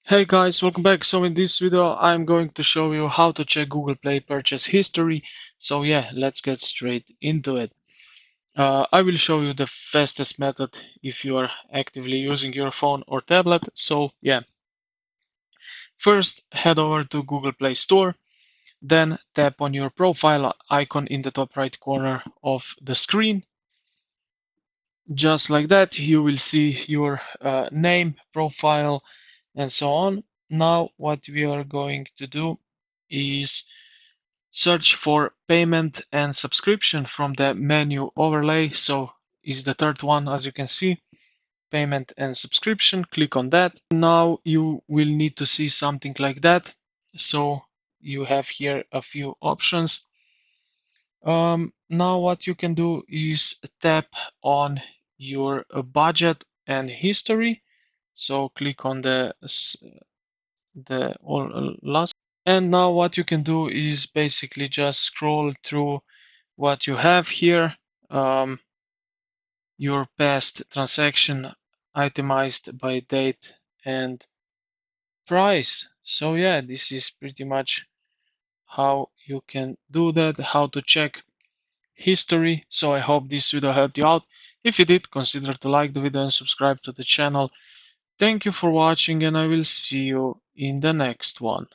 Hey guys, welcome back. So in this video, I'm going to show you how to check Google Play purchase history. So yeah, let's get straight into it. I will show you the fastest method if you are actively using your phone or tablet. So yeah, first head over to Google Play Store, then tap on your profile icon in the top right corner of the screen. Just like that, you will see your name, profile, and so on. Now, what we are going to do is search for payment and subscription from the menu overlay. So is the third one, as you can see, payment and subscription. Click on that. Now you will need to see something like that. So you have here a few options. Now what you can do is tap on your budget and history. So click on the last. And now what you can do is basically just scroll through what you have here, um, your past transaction itemized by date and price. So yeah, this is pretty much how you can do that, how to check history. So I hope this video helped you out. If you did, consider to like the video and subscribe to the channel. Thank you for watching, and I will see you in the next one.